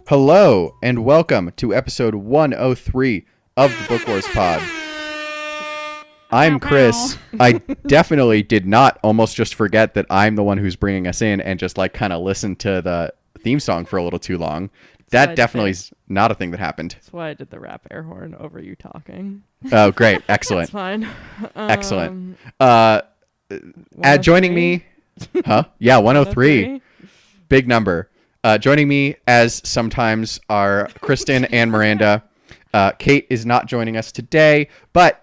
Hello, and welcome to episode 103 of the Book Wars Pod. I'm Chris. I definitely did not almost just forget that I'm the one who's bringing us in and just like kind of listen to the theme song for a little too long. That definitely is not a thing that happened. That's why I did the rap air horn over you talking. Oh, great. Excellent. That's fine. Excellent. Joining 103? me, huh? Yeah, 103. Big number. Joining me, as sometimes, are Kristen and Miranda. Kate is not joining us today, but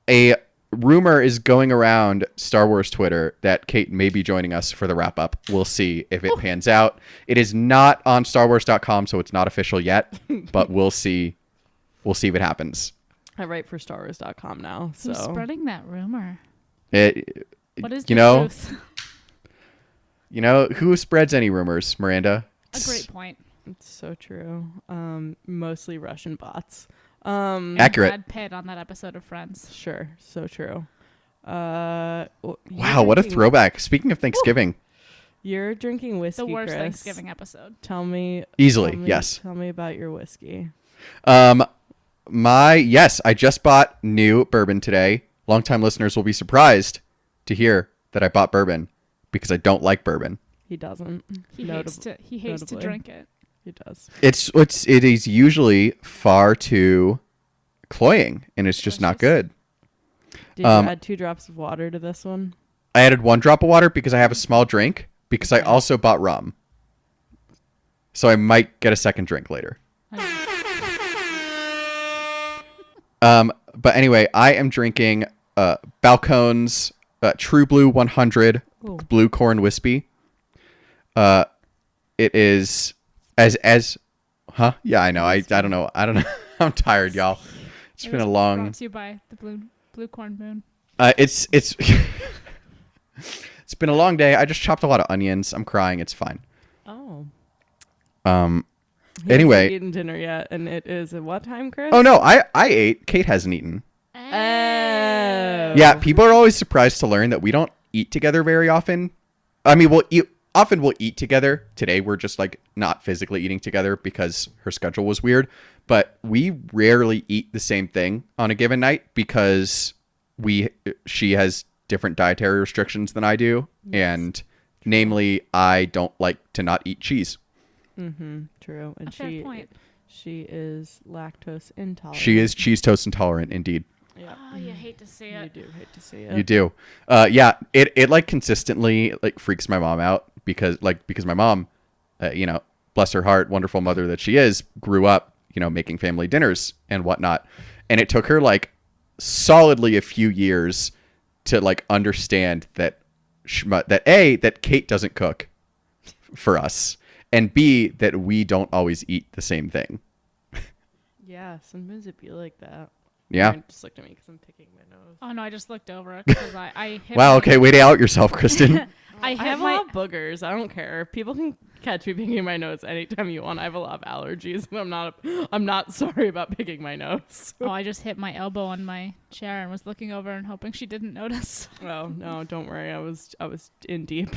a rumor is going around Star Wars Twitter that Kate may be joining us for the wrap-up. We'll see if it pans out. It is not on StarWars.com, so it's not official yet, but we'll see. We'll see if it happens. I write for StarWars.com now. So. Who's spreading that rumor? What is the truth? You know, who spreads any rumors, Miranda? A great point. It's so true. Mostly Russian bots. Accurate. Brad Pitt on that episode of Friends. Sure. So true. Wow, what a throwback. Speaking of Thanksgiving. You're drinking whiskey, The worst Chris. Thanksgiving episode. Tell me. Easily, yes. Tell me about your whiskey. Yes, I just bought new bourbon today. Longtime listeners will be surprised to hear that I bought bourbon because I don't like bourbon. He doesn't. He hates to notably. drink it. He does. It is usually far too cloying, and it's just not good. Did you add 2 drops of water to this one? I added 1 drop of water because I have a small drink, because I also bought rum. So I might get a second drink later. But anyway, I am drinking Balcones True Blue 100 Blue Corn Whiskey. It is huh? Yeah, I know. I don't know. I'm tired, y'all. It's been a long. Brought to you by the Blue Corn Moon. It's it's been a long day. I just chopped a lot of onions. I'm crying. It's fine. Oh. Anyway. He hasn't eaten dinner yet, and it is at what time, Chris? Oh no, I ate. Kate hasn't eaten. Oh. Yeah, people are always surprised to learn that we don't eat together very often. I mean, we'll eat together. Today we're just like not physically eating together because her schedule was weird, but we rarely eat the same thing on a given night because she has different dietary restrictions than I do, and namely I don't like to not eat cheese. True. And fair point. She is lactose intolerant. She is cheese toast intolerant indeed. Yeah. Oh, you hate to see it. You do hate to see it. You do. Yeah, it like consistently like freaks my mom out because my mom, bless her heart, wonderful mother that she is, grew up, making family dinners and whatnot. And it took her like solidly a few years to like understand that that Kate doesn't cook for us, and B, that we don't always eat the same thing. Yeah, sometimes it'd be like that. Yeah. Just looked at me because I'm picking my nose. Oh no, I just looked over it because I hit Wow. Okay. Way to out yourself, Kristen. I have a my lot of boogers. I don't care. People can catch me picking my nose anytime you want. I have a lot of allergies, and I'm not sorry about picking my nose. Oh, I just hit my elbow on my chair and was looking over and hoping she didn't notice. Oh no, don't worry. I was in deep.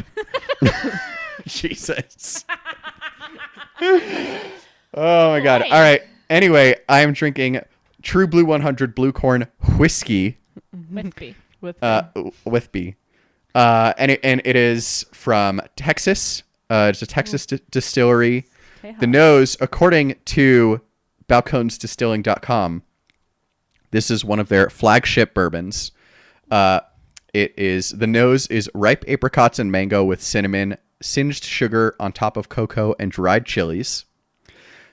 Jesus. Oh my God. All right. Anyway, I am drinking True Blue 100 Blue Corn Whiskey. With B. With B. And it is from Texas. It's a Texas distillery. The nose, according to balconesdistilling.com, this is one of their flagship bourbons. The nose is ripe apricots and mango with cinnamon, singed sugar on top of cocoa and dried chilies.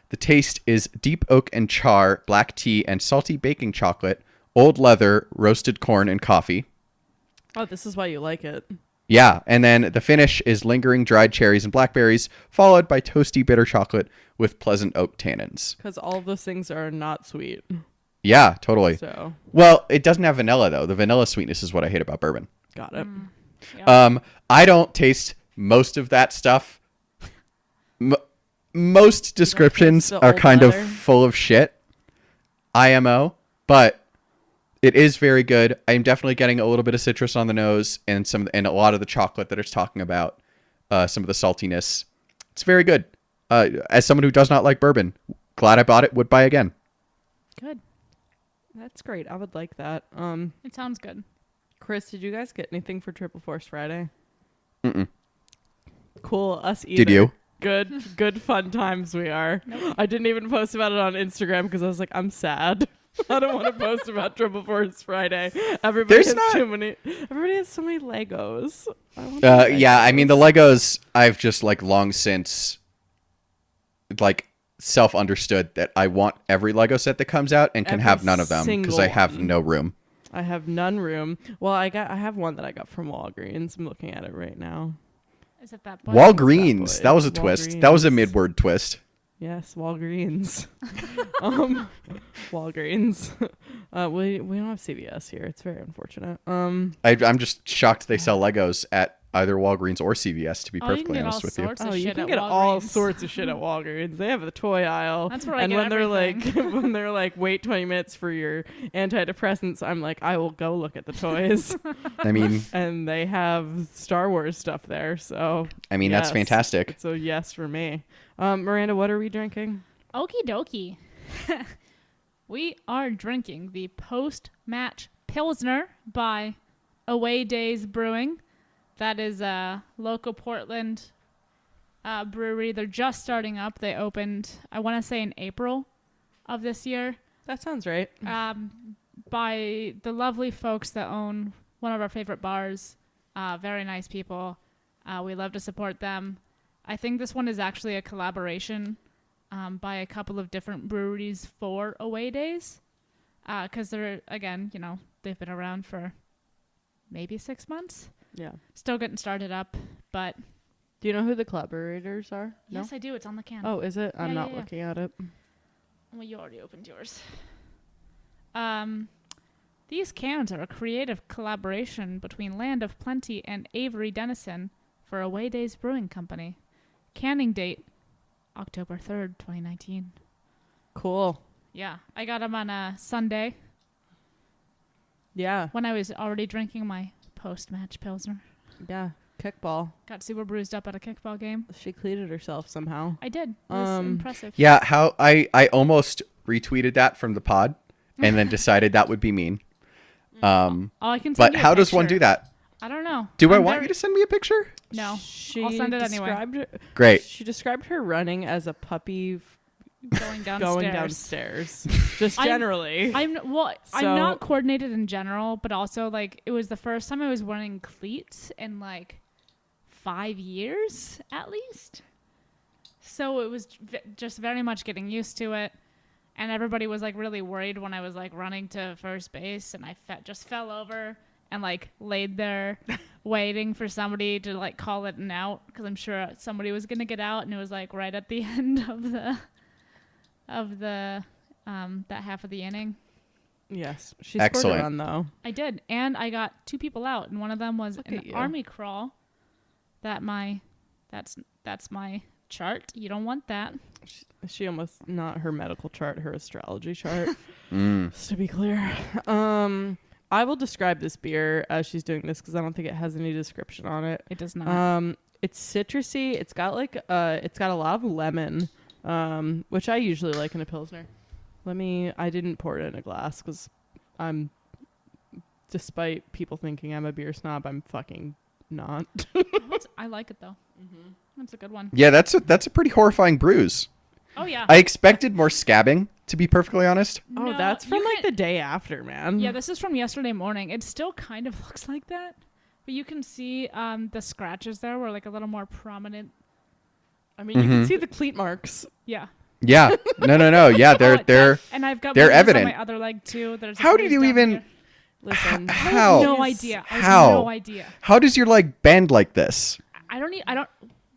The taste is deep oak and char, black tea, and salty baking chocolate, old leather, roasted corn, and coffee. Oh, this is why you like it. Yeah, and then the finish is lingering dried cherries and blackberries, followed by toasty bitter chocolate with pleasant oak tannins. Because all of those things are not sweet. Yeah, totally. So Well, it doesn't have vanilla though. The vanilla sweetness is what I hate about bourbon. got it. Yeah. I don't taste most of that stuff. Most descriptions the are old kind of leather? full of shit. IMO, but it is very good. I'm definitely getting a little bit of citrus on the nose and a lot of the chocolate that it's talking about. Some of the saltiness. It's very good. As someone who does not like bourbon, glad I bought it. Would buy again. Good. That's great. I would like that. It sounds good. Chris, did you guys get anything for Triple Force Friday? Mm-mm. Cool. Us either. Did you? Good fun times we are. I didn't even post about it on Instagram because I was like, I'm sad. I don't want to post about Triple Force Friday. Everybody has so many Legos. I want Yeah, I mean the Legos. Legos. I've just like long since like self-understood that I want every Lego set that comes out and can Every have none of them because I single have one. no room. I have none room. Well, I have one that I got from Walgreens. I'm looking at it right now. Is it that boy? Walgreens. boy. That was a twist. That was a Walgreens. mid-word twist. Yes, Walgreens. Walgreens. We don't have CVS here. It's very unfortunate. I'm just shocked they sell Legos at either Walgreens or CVS. To be Oh, you can perfectly get honest all with you. sorts of Oh, shit you can at get all Walgreens. sorts of shit at Walgreens. They have the toy aisle. That's where I and get when everything. they're like when they're like wait 20 minutes for your antidepressants, I'm like I will go look at the toys. I mean, And they have Star Wars stuff there. So that's yes. fantastic. It's a yes for me. Miranda, what are we drinking? Okie dokie. We are drinking the post-match Pilsner by Away Days Brewing. That is a local Portland brewery. They're just starting up. They opened, I want to say, in April of this year. That sounds right. By the lovely folks that own one of our favorite bars. Very nice people. We love to support them. I think this one is actually a collaboration by a couple of different breweries for Away Days. Because they're, again, they've been around for maybe 6 months. Yeah. Still getting started up, but... Do you know who the collaborators are? Yes, I do. It's on the can. Oh, is it? I'm Yeah, not yeah. looking at it. Well, you already opened yours. These cans are a creative collaboration between Land of Plenty and Avery Dennison for Away Days Brewing Company. Canning date, October 3rd, 2019. Cool. Yeah, I got them on a Sunday Yeah. when I was already drinking my post-match Pilsner. Yeah. Kickball. Got super bruised up at a kickball game. She cleated herself somehow. I did. It was impressive. Yeah, how I almost retweeted that from the pod and then decided that would be mean. All I can send But you a how does one picture. do that? I don't know. Do I I'm want very- you to send me a picture? No. She I'll send it anyway. described Great. She described her running as a puppy Going downstairs. going downstairs. Just I'm- generally. I'm So- not coordinated in general, but also like it was the first time I was wearing cleats in like 5 years at least. So it was just very much getting used to it, and everybody was like really worried when I was like running to first base, and I just fell over and like laid there waiting for somebody to like call it an out because I'm sure somebody was gonna get out, and it was like right at the end of the that half of the inning. Yes. She Excellent. scored a run though. I did, and I got 2 people out, and one of them was Look an at you. army crawl. That's my chart. You don't want that. She almost not her medical chart, her astrology chart. Mm. Just to be clear. I will describe this beer as she's doing this because I don't think it has any description on it. It does not. It's citrusy. It's got a lot of lemon, which I usually like in a Pilsner. I didn't pour it in a glass because despite people thinking I'm a beer snob, I'm fucking not. I like it though. That's a good one. Yeah, that's a pretty horrifying bruise. Oh yeah. I expected more scabbing, to be perfectly honest. Oh, No, that's from you like can- the day after, man. Yeah, this is from yesterday morning. It still kind of looks like that, but you can see the scratches there were like a little more prominent. I mean, you can see the cleat marks. Yeah. Yeah. No. Yeah, they're and I've got they're bruises evident. on my other leg too. There's a How did bruise you down even- here. Listen, I how? have no idea. I have How? no idea. How does your leg bend like this? I don't.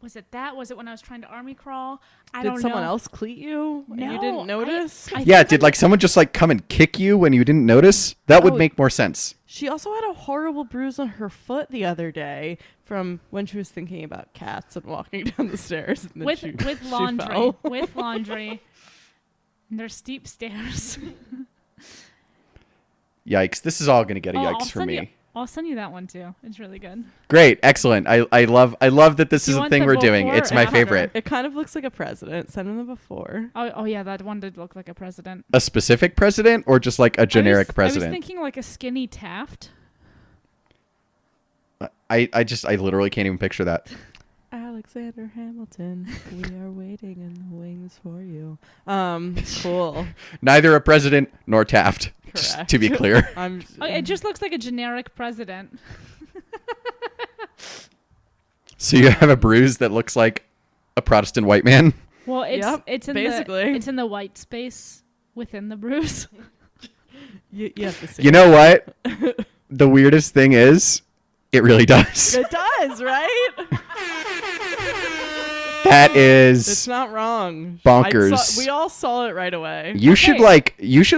Was it that? Was it when I was trying to army crawl? I Did don't know. someone else cleat you and you didn't notice? Yeah, did like someone just like come and kick you when you didn't notice? That would make more sense. She also had a horrible bruise on her foot the other day from when she was thinking about cats and walking down the stairs. And then with she laundry. fell. With laundry. And there's steep stairs. Yikes. This is all going to get a I'll yikes for send me. you- I'll send you that one too. It's really good. Great. Excellent. I love that this Do is you a want thing the we're doing. before It's or my after? favorite. It kind of looks like a president. Send him the before. Oh yeah, that one did look like a president. A specific president or just like a generic president? I was thinking like a skinny Taft. I literally can't even picture that. Alexander Hamilton, we are waiting in the wings for you. Cool. Neither a president nor Taft. Just Correct. to be clear. It just looks like a generic president. So you have a bruise that looks like a Protestant white man. Well, Yep, it's in basically. it's in the white space within the bruise. You have to see. You know what? The weirdest thing is, it really does. It does, right? That It's is not wrong. bonkers. We all saw it right away. You should Okay.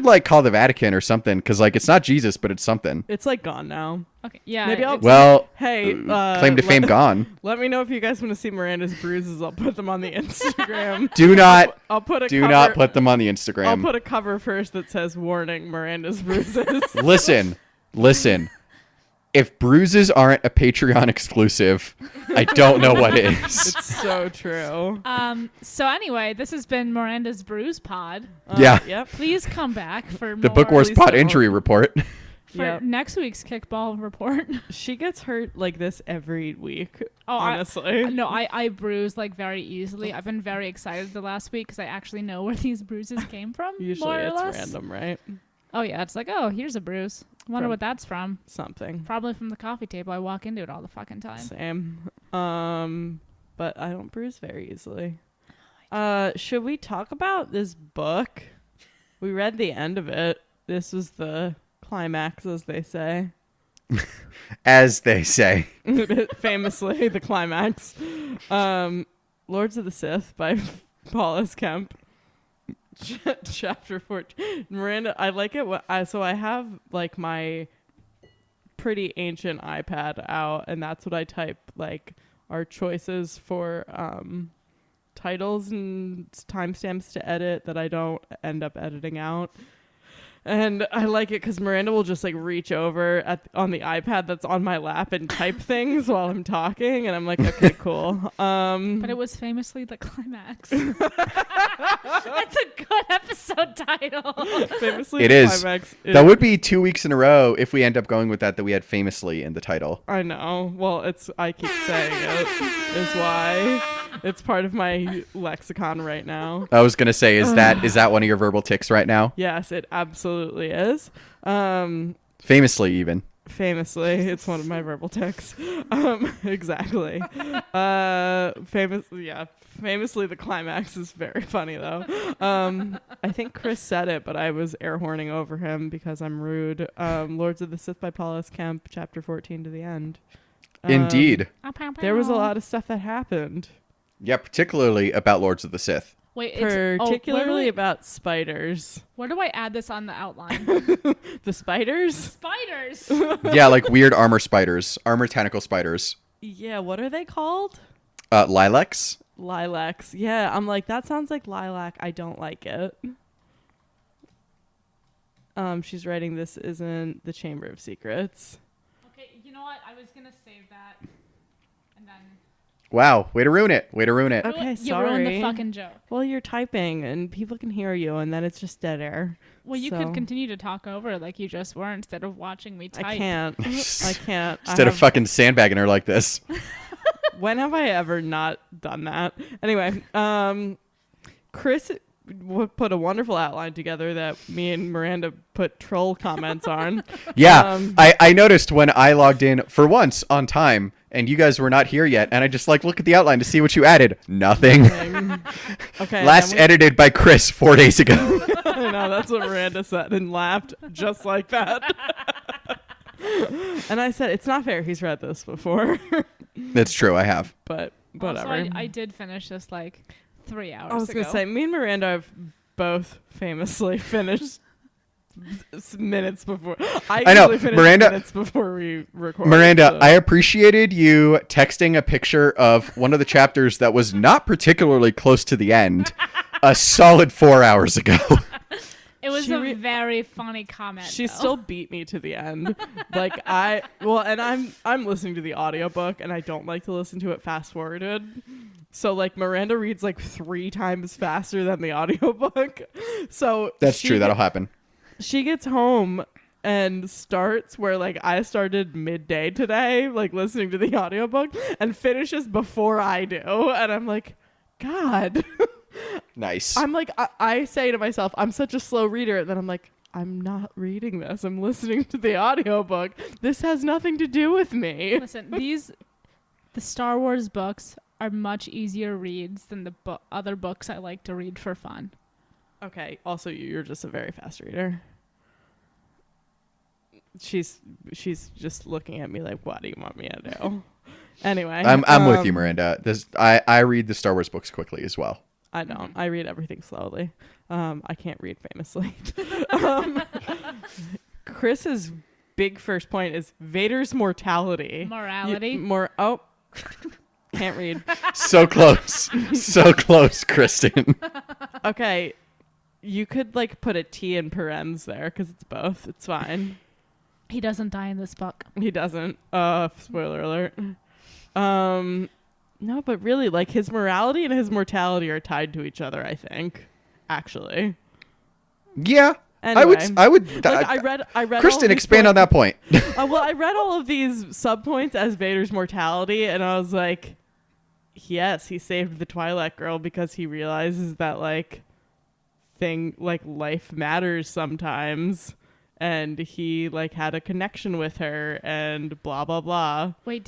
like call the Vatican or something, because like it's not Jesus, but it's something. It's like gone now. Okay, yeah. Maybe I'll- it's- Well, Hey, claim to fame gone. Let me know if you guys want to see Miranda's bruises. I'll put them on the Instagram. Do not I'll put a do cover, not put them on the I'll Instagram. put a cover first that says "Warning: Miranda's bruises." Listen. If bruises aren't a Patreon exclusive, I don't know what is. It's so true. So anyway, this has been Miranda's Bruise Pod. Yeah. Yep. Please come back for The more Book Wars Please Pod don't. injury report. for Yep. next week's kickball report. She gets hurt like this every week. Oh, honestly. I bruise like very easily. I've been very excited the last week because I actually know where these bruises came from. Usually more or it's less. random, right? Oh yeah, it's like, oh, here's a bruise. Wonder From- what that's from. Something. Probably from the coffee table. I walk into it all the fucking time. Same. But I don't bruise very easily. Should we talk about this book? We read the end of it. This was the climax, as they say. As they say. Famously, the climax. Lords of the Sith by Paulus Kemp. Chapter 14. Miranda, I like it. So I have like my pretty ancient iPad out, and that's what I type like our choices for titles and timestamps to edit that I don't end up editing out. And I like it because Miranda will just like reach over on the iPad that's on my lap and type things while I'm talking, and I'm like, okay, cool. But it was famously the climax. That's a good episode title. Famously, It the is. climax That would be 2 weeks in a row if we end up going with that we had famously in the title. I know. Well, I keep saying it is why it's part of my lexicon right now. I was going to say, is that one of your verbal tics right now? Yes, it absolutely is. Famously, even. Famously, it's one of my verbal tics. Exactly. Famously, the climax is very funny though. I think Chris said it, but I was air horning over him because I'm rude. Lords of the Sith by Paulus Kemp, chapter 14 to the end. Indeed. There was a lot of stuff that happened, Yeah, particularly about Lords of the Sith. Wait, particularly about spiders. where do I add this on the outline? The spiders? Spiders. Yeah, like weird armor spiders. Armor tentacle spiders. Yeah, what are they called? Lilacs. Lilacs. Yeah, I'm like, that sounds like lilac. I don't like it. She's writing, this isn't the Chamber of Secrets. Okay, you know what? I was gonna save that, and then. Wow, way to ruin it. Way to ruin it. Okay, You ruined sorry. the fucking joke. Well, you're typing and people can hear you, and then it's just dead air. Well, you So- could continue to talk over like you just were instead of watching me type. I can't. I can't. Instead of fucking sandbagging her like this. When have I ever not done that? Anyway, Chris put a wonderful outline together that me and Miranda put troll comments on. Yeah, I noticed when I logged in for once on time and you guys were not here yet, and I just like look at the outline to see what you added. Nothing. Okay. Last edited by Chris 4 days ago. I know, that's what Miranda said and laughed just like that. And I said, it's not fair. He's read this before. That's true, I have. But whatever. Also, I did finish this like 3 hours ago. I was going to say, me and Miranda have both famously finished minutes before. I know, usually finish Miranda- minutes before we record. Miranda, so. I appreciated you texting a picture of one of the chapters that was not particularly close to the end a solid 4 hours ago. It was a very funny comment. She though. still beat me to the end. And I'm listening to the audiobook and I don't like to listen to it fast forwarded. So like Miranda reads like 3 times faster than the audiobook. So That's true. That'll happen. She gets home and starts where like I started midday today, like listening to the audiobook, and finishes before I do. And I'm like, God. Nice. I'm like, I say to myself, I'm such a slow reader. And then I'm like, I'm not reading this. I'm listening to the audiobook. This has nothing to do with me. Listen, the Star Wars books are much easier reads than the other books I like to read for fun. Okay. Also, you're just a very fast reader. She's just looking at me like, what do you want me to do? Anyway, I'm with you, Miranda. I read the Star Wars books quickly as well. I don't. I read everything slowly. I can't read famously. Chris's big first point is Vader's mortality. Morality. Can't read. So close. So close, Kristen. Okay. You could like put a T in parens there because it's both. It's fine. He doesn't die in this book. He doesn't. Spoiler alert. No, but really, like his morality and his mortality are tied to each other. I think, actually. Yeah. Anyway, I would. Look, I read. Kristen, expand on that point. Well, I read all of these subpoints as Vader's mortality, and I was like, yes, he saved the Twi'lek girl because he realizes that like life matters sometimes. And he like had a connection with her and blah blah blah. Wait,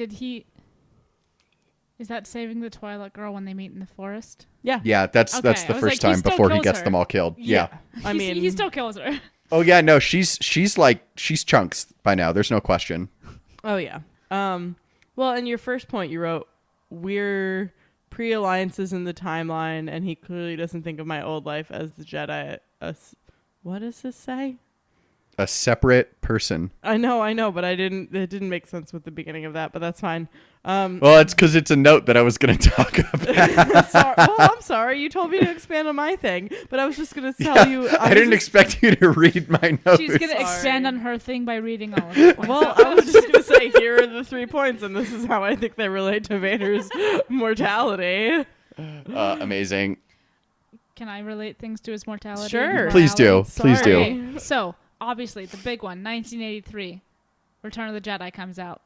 is that saving the Twi'lek girl when they meet in the forest? Yeah. Yeah, that's the first like, time before he gets her. them all killed. Yeah. I mean, he still kills her. Oh yeah, no, she's chunks by now. There's no question. Oh yeah. Well, in your first point, you wrote we're pre-alliances in the timeline, and he clearly doesn't think of my old life as the Jedi. What does this say? A separate person. I know, but it didn't make sense with the beginning of that, but that's fine. Well, it's because it's a note that I was going to talk about. I'm sorry. You told me to expand on my thing, but I was just going to tell you. I didn't expect you to read my notes. She's going to expand on her thing by reading all of it. Well, I was just going to say, here are the 3 points, and this is how I think they relate to Vader's mortality. Amazing. Can I relate things to his mortality? Sure. Please do. Please do. Okay, so, obviously, the big one, 1983, Return of the Jedi comes out.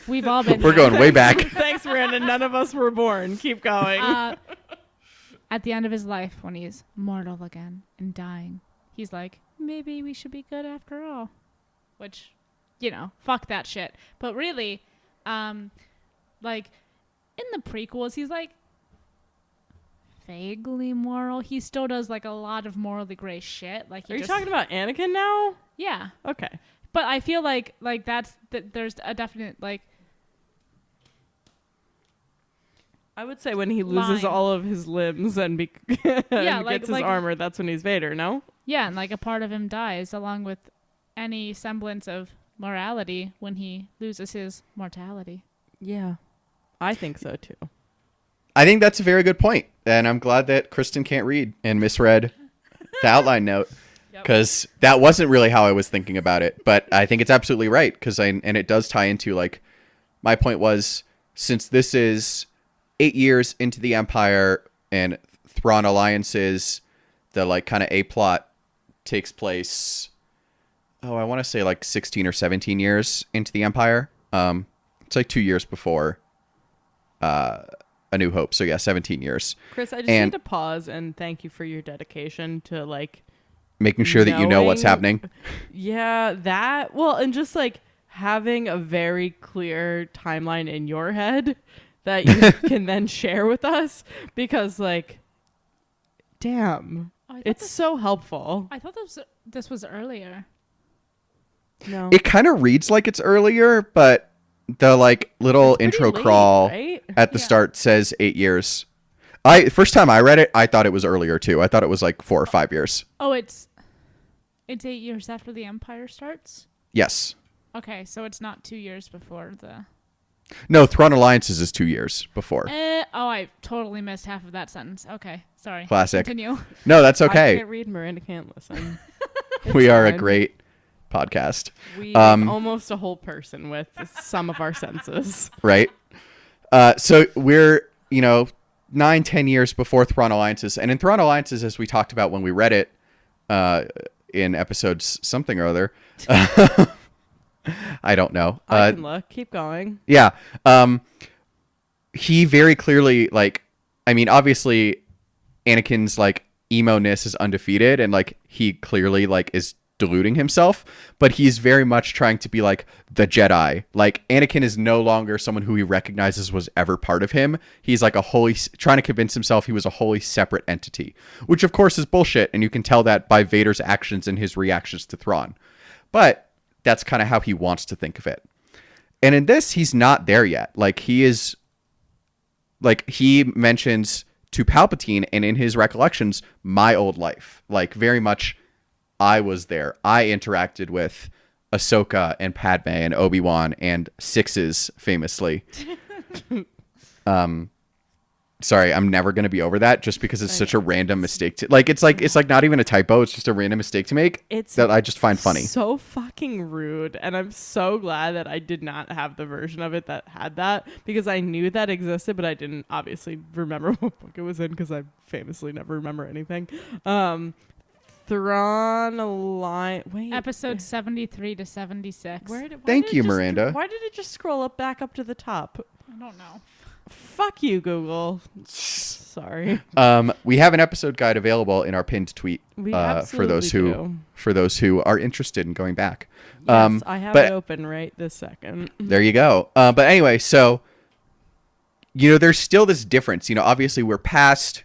We've all been We're there. going way back. Thanks, Miranda. None of us were born. Keep going. At the end of his life, when he's mortal again and dying, he's like, maybe we should be good after all. Which, fuck that shit. But really, like, in the prequels, he's like, vaguely moral. He still does like a lot of morally gray shit. Like, Are you talking about Anakin now? Yeah. Okay. But I feel like there's a definite like. I would say when he loses line. all of his limbs and, and gets his armor, that's when he's Vader. No. Yeah, and like a part of him dies, along with any semblance of morality when he loses his mortality. Yeah, I think so too. I think that's a very good point, and I'm glad that Kristen can't read and misread the outline note, because that wasn't really how I was thinking about it. But I think it's absolutely right, because and it does tie into like my point was, since this is 8 years into the Empire and Thrawn alliances, the like kind of A plot takes place. Oh, I want to say like 16 or 17 years into the Empire. It's like 2 years before A New Hope. So yeah, 17 years. Chris, I just need to pause and thank you for your dedication to like making sure that you know what's happening. Yeah, that. Well, and just like having a very clear timeline in your head that you can then share with us, because like, damn, it's so helpful. I thought this was earlier. No. It kind of reads like it's earlier, but The like little It's pretty intro late, crawl right? at the Yeah. start says 8 years. First time I read it, I thought it was earlier too. I thought it was like 4 or 5 years. Oh, it's 8 years after the Empire starts. Yes. Okay, so it's not 2 years before the. No, Thrawn Alliances is 2 years before. I totally missed half of that sentence. Okay, sorry. Classic. Continue. No, that's I okay. can't read. Miranda can't listen. We are a fine. great podcast, We make almost a whole person with some of our senses. right? So we're 9-10 years before Thrawn Alliances, and in Thrawn Alliances, as we talked about when we read it in episodes something or other. I don't know. I can look. Keep going. Yeah. He very clearly, like, I mean, obviously, Anakin's, like, emo-ness is undefeated, and, like, he clearly, like, is deluding himself, but he's very much trying to be, like, the Jedi. Like, Anakin is no longer someone who he recognizes was ever part of him. He's, like, trying to convince himself he was a wholly separate entity, which, of course, is bullshit, and you can tell that by Vader's actions and his reactions to Thrawn. But that's kind of how he wants to think of it. And in this, he's not there yet. Like, he mentions to Palpatine, and in his recollections, my old life. Like, very much, I was there. I interacted with Ahsoka and Padme and Obi-Wan and Sixes, famously. Sorry, I'm never going to be over that just because it's such a random mistake. It's like not even a typo. It's just a random mistake to make that I just find funny. So fucking rude. And I'm so glad that I did not have the version of it that had that, because I knew that existed, but I didn't obviously remember what book it was in, because I famously never remember anything. Thrawn Alliance. Wait. Episode 73 to 76. Thank you, Miranda. Why did it just scroll up back up to the top? I don't know. Fuck you, Google. Sorry. We have an episode guide available in our pinned tweet We for absolutely those who are interested in going back. Yes, I have it open right this second. There you go. But anyway, so there's still this difference. Obviously we're past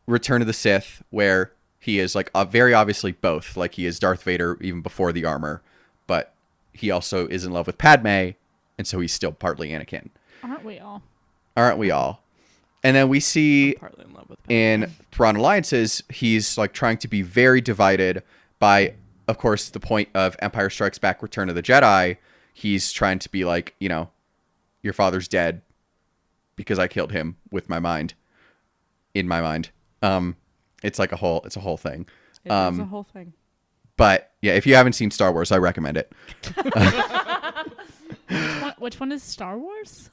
Return of the Sith, where he is like very obviously both. Like, he is Darth Vader even before the armor, but he also is in love with Padme, and so he's still partly Anakin. Aren't we all? Aren't we all? And then we see Partly in love with in Thrawn Alliances, he's like trying to be very divided by, of course, the point of Empire Strikes Back, Return of the Jedi. He's trying to be like, your father's dead because I killed him with my mind. In my mind. It's a whole thing. It is a whole thing. But yeah, if you haven't seen Star Wars, I recommend it. Which one is Star Wars?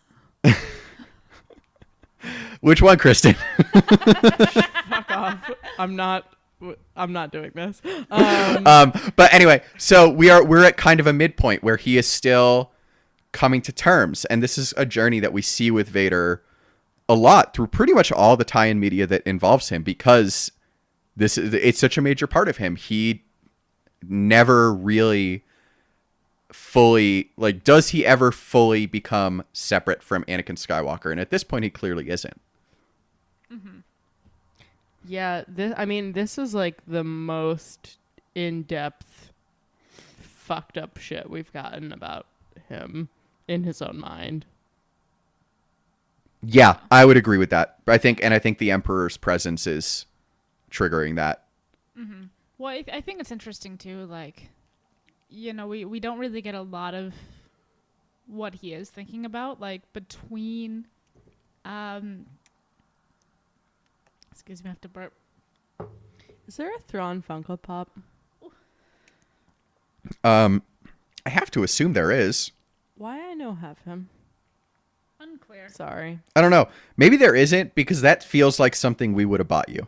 Which one, Kristen? Fuck off. I'm not doing this. But anyway, so we're at kind of a midpoint where he is still coming to terms, and this is a journey that we see with Vader a lot through pretty much all the tie-in media that involves him, because it's such a major part of him. He never really fully, like, does he ever fully become separate from Anakin Skywalker? And at this point, he clearly isn't. Mm-hmm. Yeah, this is like the most in-depth fucked up shit we've gotten about him in his own mind. Yeah, I would agree with that. I think the Emperor's presence is triggering that. Mm-hmm. Well, I think it's interesting too. Like, we don't really get a lot of what he is thinking about. Like, between, excuse me, I have to burp. Is there a Thrawn Funko Pop? I have to assume there is. Why I no have him? Unclear. Sorry. I don't know. Maybe there isn't, because that feels like something we would have bought you.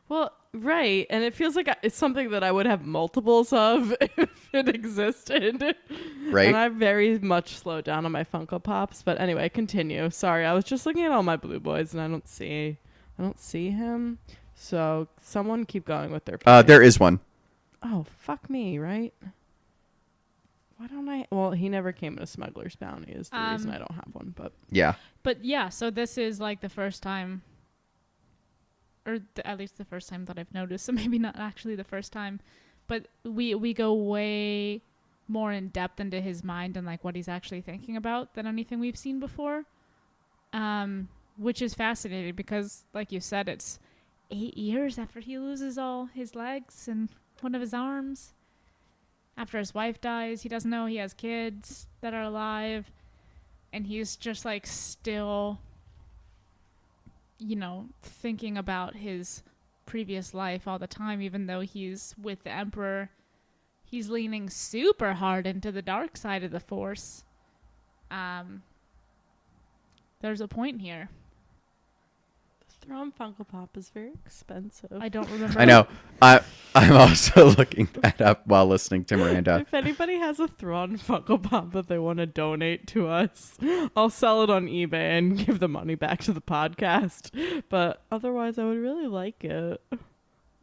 Well, right, and it feels like it's something that I would have multiples of if it existed. Right. And I very much slowed down on my Funko Pops. But anyway, continue. Sorry, I was just looking at all my Blue Boys, and I don't see him. So someone keep going with their. There is one. Oh, fuck me, right? Why don't I? Well, he never came in a Smuggler's Bounty is the reason I don't have one. But Yeah. But yeah, so this is like the first time, or at least the first time that I've noticed. So maybe not actually the first time, but we go way more in depth into his mind and like what he's actually thinking about than anything we've seen before. Which is fascinating because, like you said, it's 8 years after he loses all his legs and one of his arms. After his wife dies, he doesn't know he has kids that are alive. And he's just like still, you know, thinking about his previous life all the time, even though he's with the Emperor. He's leaning super hard into the dark side of the Force. There's a point here. The Thrawn Funko Pop is very expensive. I don't remember. I know. I'm also looking that up while listening to Miranda. If anybody has a Thrawn Funko Pop that they want to donate to us, I'll sell it on eBay and give the money back to the podcast. But otherwise, I would really like it.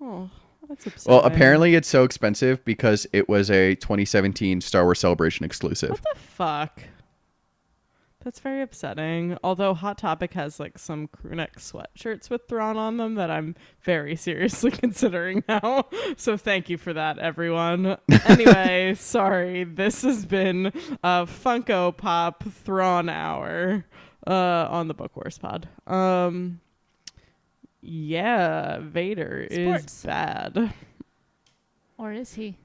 Oh, that's upsetting. Well, apparently it's so expensive because it was a 2017 Star Wars Celebration exclusive. What the fuck? That's very upsetting. Although Hot Topic has like some crewneck sweatshirts with Thrawn on them that I'm very seriously considering now. So thank you for that, everyone. Anyway, sorry. This has been Funko Pop Thrawn Hour on the Book Wars Pod. Yeah, Vader Sports. is bad. Or is he?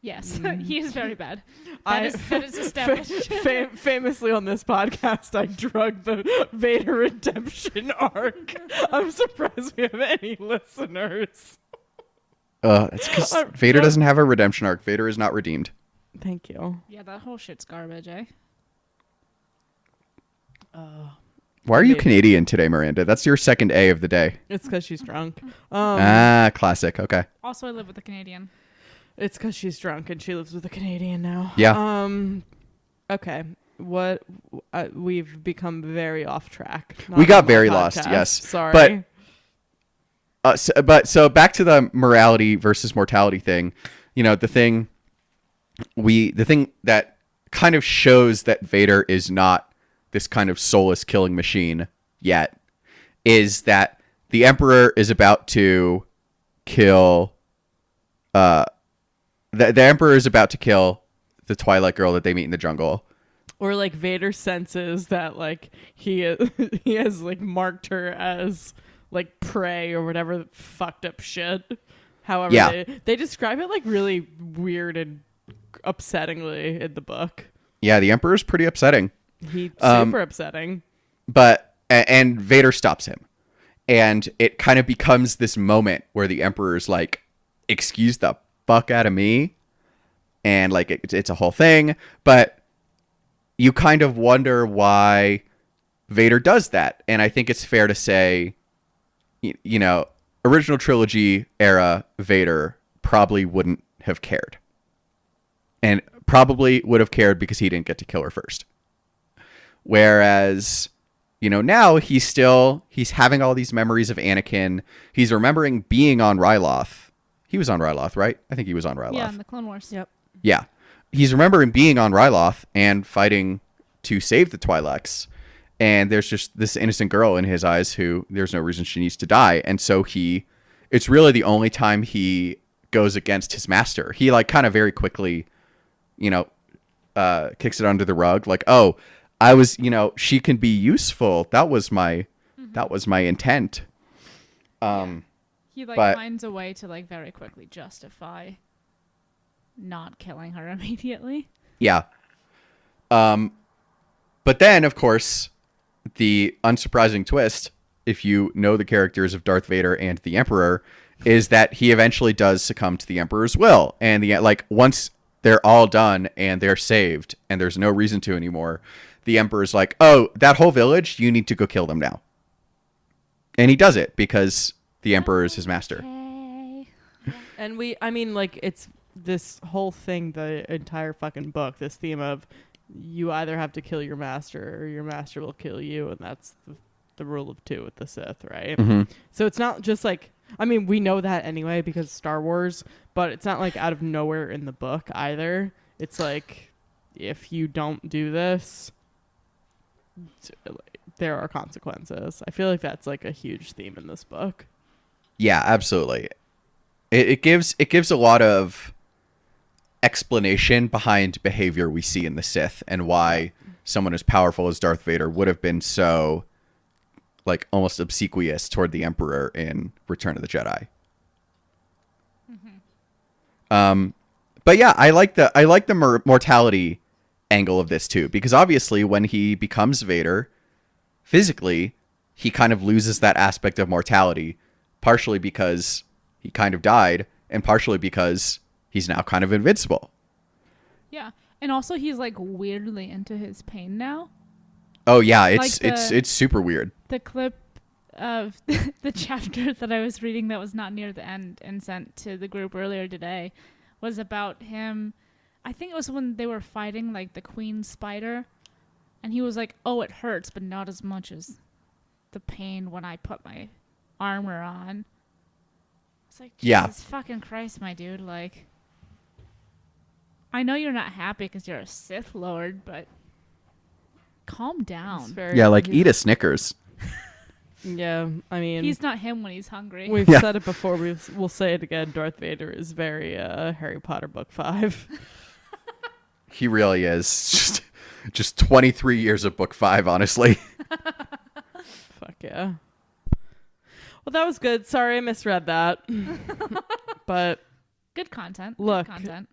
Yes, he is very bad. That is established. Famously on this podcast, I drug the Vader redemption arc. I'm surprised we have any listeners. It's because Vader doesn't have a redemption arc. Vader is not redeemed. Thank you. Yeah, that whole shit's garbage, eh? Why are you Canadian today, Miranda? That's your second A of the day. It's because she's drunk. Classic. Okay. Also, I live with a Canadian. It's because she's drunk and she lives with a Canadian now. Yeah. Okay. What? We've become very off track. We got very lost. Yes. Sorry. But so back to the morality versus mortality thing. You know, the thing that kind of shows that Vader is not this kind of soulless killing machine yet is that the Emperor is about to kill the Emperor is about to kill the Twilight girl that they meet in the jungle. Or like Vader senses that like he has like marked her as like prey or whatever fucked up shit. However, yeah. they describe it like really weird and upsettingly in the book. Yeah, the Emperor's pretty upsetting. He's super upsetting. And Vader stops him. And it kind of becomes this moment where the Emperor's like, excuse the fuck out of me. And like, it's a whole thing. But you kind of wonder why Vader does that. And I think it's fair to say, you know, original trilogy era Vader probably wouldn't have cared. And probably would have cared because he didn't get to kill her first. Whereas, you know, now he's having all these memories of Anakin. He's remembering being on Ryloth. He was on Ryloth, right? I think he was on Ryloth. Yeah, in the Clone Wars. Yep. Yeah. He's remembering being on Ryloth and fighting to save the Twi'leks. And there's just this innocent girl in his eyes who there's no reason she needs to die. And so it's really the only time he goes against his master. He like kind of very quickly, you know, kicks it under the rug. Like, oh, I was, you know, she can be useful. That was my intent. He like finds a way to like very quickly justify not killing her immediately. Yeah. But then, of course, the unsurprising twist, if you know the characters of Darth Vader and the Emperor, is that he eventually does succumb to the Emperor's will. And once they're all done and they're saved and there's no reason to anymore, the Emperor's like, oh, that whole village, you need to go kill them now. And he does it because the Emperor is his master. And it's this whole thing, the entire fucking book, this theme of you either have to kill your master or your master will kill you. And that's the rule of two with the Sith, right? Mm-hmm. So it's not just like, I mean, we know that anyway because Star Wars, but it's not like out of nowhere in the book either. It's like, if you don't do this, there are consequences. I feel like that's like a huge theme in this book. Yeah, absolutely. It gives a lot of explanation behind behavior we see in the Sith and why someone as powerful as Darth Vader would have been so like almost obsequious toward the Emperor in Return of the Jedi. But yeah, I like the mortality angle of this too, because obviously when he becomes Vader physically, he kind of loses that aspect of mortality, partially because he kind of died and partially because he's now kind of invincible. Yeah. And also he's like weirdly into his pain now. Oh yeah, Like it's super weird. The clip of the chapter that I was reading that was not near the end and sent to the group earlier today was about him. I think it was when they were fighting like the Queen Spider, and he was like, "Oh, it hurts, but not as much as the pain when I put my armor on." It's like, Jesus fucking Christ, my dude. Like, I know you're not happy because you're a Sith Lord, but calm down. Yeah, like eat a Snickers. Yeah, I mean, He's not him when he's hungry. we've said it before. We'll say it again. Darth Vader is very Harry Potter Book 5. He really is. Just 23 years of Book 5, honestly. Fuck yeah. Well, that was good. Sorry I misread that. But Good content. Look. Good content.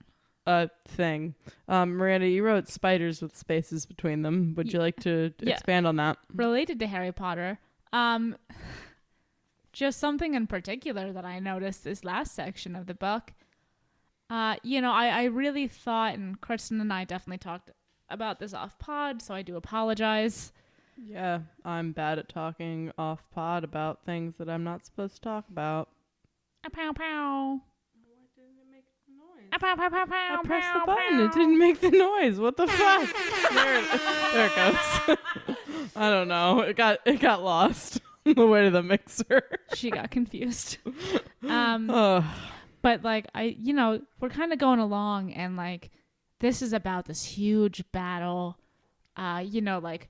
thing. Miranda, you wrote spiders with spaces between them. Would you like to expand on that? Related to Harry Potter, just something in particular that I noticed this last section of the book. I really thought, and Kristen and I definitely talked about this off pod, so I do apologize. Yeah, I'm bad at talking off pod about things that I'm not supposed to talk about. Pow pow. Why didn't it make the noise? Pow pow pow pow. I pressed the button. It didn't make the noise. What the fuck? there it goes. I don't know. It got lost on the way to the mixer. She got confused. But like we're kind of going along, and like this is about this huge battle. Like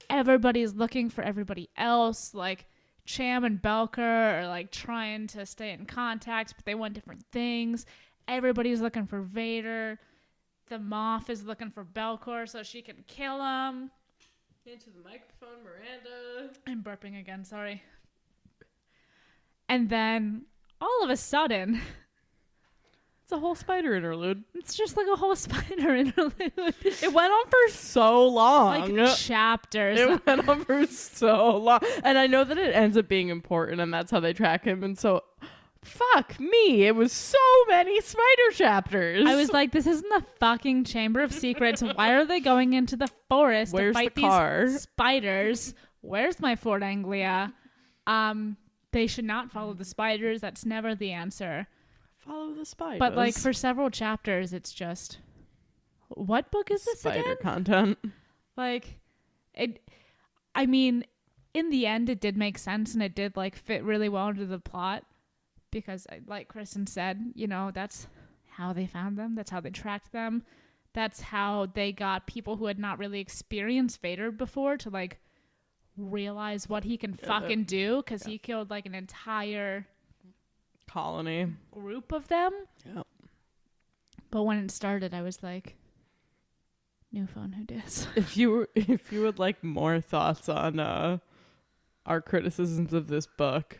everybody's looking for everybody else. Like Cham and Belker are like trying to stay in contact, but they want different things. Everybody's looking for Vader. The Moff is looking for Belcor so she can kill him. Into the microphone, Miranda. I'm burping again, sorry. And then all of a sudden, it's a whole spider interlude. it's just like a whole spider interlude. It went on for so long. Like chapters. It went on for so long. And I know that it ends up being important, and that's how they track him. And so, fuck me. It was so many spider chapters. I was like, this isn't the fucking Chamber of Secrets. Why are they going into the forest Where's to fight the car? these spiders? Where's my Fort Anglia? They should not follow the spiders. That's never the answer. Follow the spiders. But like for several chapters, it's just, what book is this spider again? content. Like, I mean, in the end, it did make sense, and it did like fit really well into the plot. Because, like Kristen said, that's how they found them. That's how they tracked them. That's how they got people who had not really experienced Vader before to, like, realize what he can fucking do. Because he killed, like, an entire colony group of them. Yeah. But when it started, I was like, new phone, who dis? If you would like more thoughts on our criticisms of this book,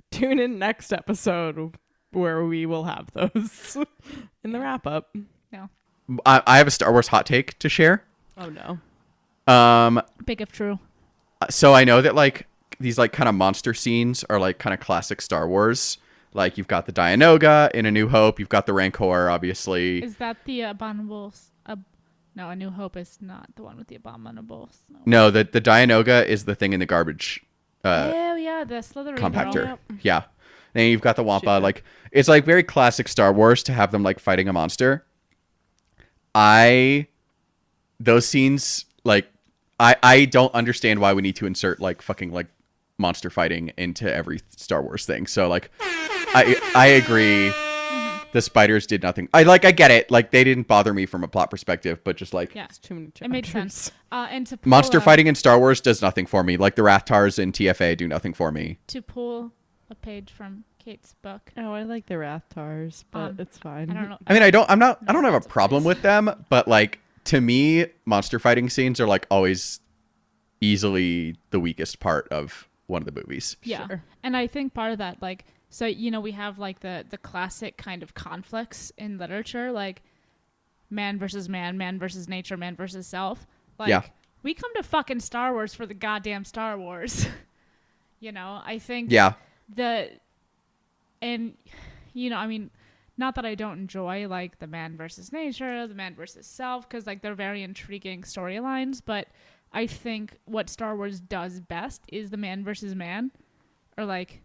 tune in next episode where we will have those in the wrap up. No. I have a Star Wars hot take to share. Oh no. Big if true. So I know that like these like kind of monster scenes are like kind of classic Star Wars. Like you've got the Dianoga in A New Hope. You've got the Rancor, obviously. Is that the abominables? No, A New Hope is not the one with the abominables. No, the Dianoga is the thing in the garbage. Oh yeah, the Slytherin Compactor. girl. Yep. Yeah. Then you've got the Wampa. Like it's like very classic Star Wars to have them like fighting a monster. Those scenes like I don't understand why we need to insert like fucking like monster fighting into every Star Wars thing. So like I agree. The spiders did nothing. I get it. Like they didn't bother me from a plot perspective, but just like Yeah, Too many it made chapters. sense. And to pull monster fighting in Star Wars does nothing for me. Like the Rathars in TFA do nothing for me. To pull a page from Kate's book. Oh, I like the Rathars, but it's fine. I don't know. I mean, I don't have a that's problem with them, but like to me, monster fighting scenes are like always easily the weakest part of one of the movies. Yeah. Sure. And I think part of that, like, so, you know, we have like the classic kind of conflicts in literature, like man versus nature, man versus self. Like, Yeah. we come to fucking Star Wars for the goddamn Star Wars. You know, I think Yeah. and, you know, I mean, not that I don't enjoy like the man versus nature, the man versus self, because like they're very intriguing storylines, but I think what Star Wars does best is the man versus man, or like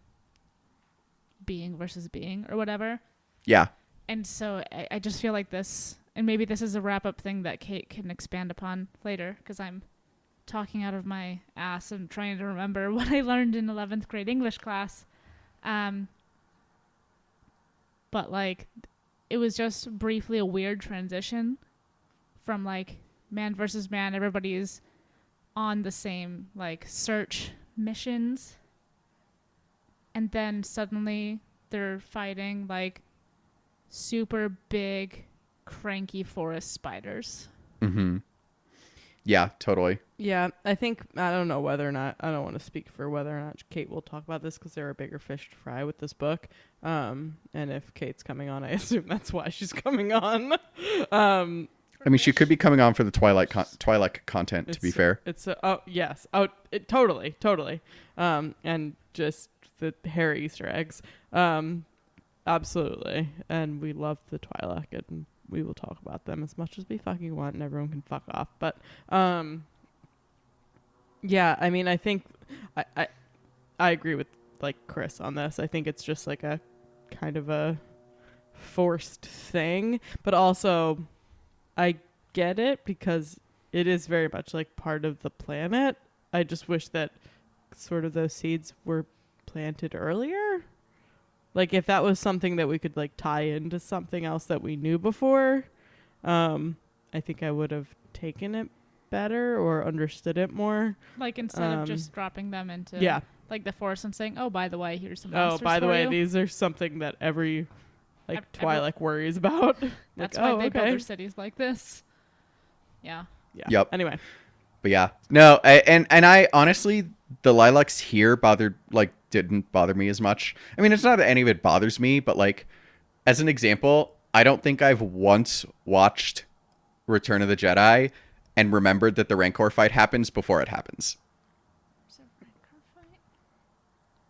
being versus being, or whatever. Yeah. And so I just feel like this, and maybe this is a wrap-up thing that Kate can expand upon later, because I'm talking out of my ass and trying to remember what I learned in 11th grade English class. But like, it was just briefly a weird transition from like man versus man. Everybody's on the same like search missions, and then suddenly they're fighting like super big cranky forest spiders. Mm-hmm. Yeah, totally. Yeah, I think, I don't know whether or not, I don't want to speak for whether or not Kate will talk about this because there are bigger fish to fry with this book. And if Kate's coming on, I assume that's why she's coming on. I mean, she could be coming on for the Twilight content, to be fair. It's, oh, yes. Oh, totally. And just the Harry Easter eggs. Absolutely. And we love the Twi'lek, and we will talk about them as much as we fucking want, and everyone can fuck off. But yeah, I mean, I think I agree with like Chris on this. I think it's just like a kind of a forced thing, but also I get it because it is very much like part of the planet. I just wish that sort of those seeds were planted earlier. Like, if that was something that we could, like, tie into something else that we knew before, I think I would have taken it better or understood it more. Like, instead of just dropping them into, like, the forest and saying, oh, by the way, here's some monsters Oh, by the way, you. these are something that every, like, Twi'lek worries about. That's like, why they okay. build their cities like this. Yeah. Yeah. Yep. Anyway. But yeah. No, and I honestly, the lilacs here didn't bother me as much. I mean, it's not that any of it bothers me, but like, as an example, I don't think I've once watched Return of the Jedi and remembered that the Rancor fight happens before it happens. Is it Rancor fight?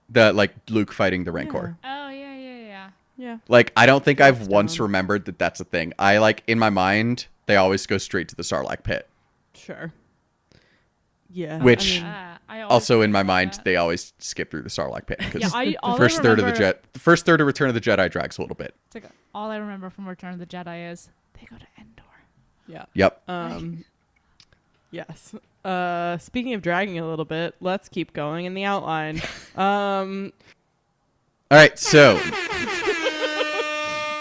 The, like, Luke fighting the Rancor. Oh, yeah. Yeah. Like, I don't think I've That's once dumb. remembered that that's a thing. I, like, in my mind, they always go straight to the Sarlacc pit. Sure. Yeah. Which- I always Also, in my forget mind, that. they always skip through the Sarlacc pit because all I the remember- first third of Return of the Jedi drags a little bit. It's like, all I remember from Return of the Jedi is they go to Endor. Yeah. Yep. Yes. Speaking of dragging a little bit, let's keep going in the outline. All right, so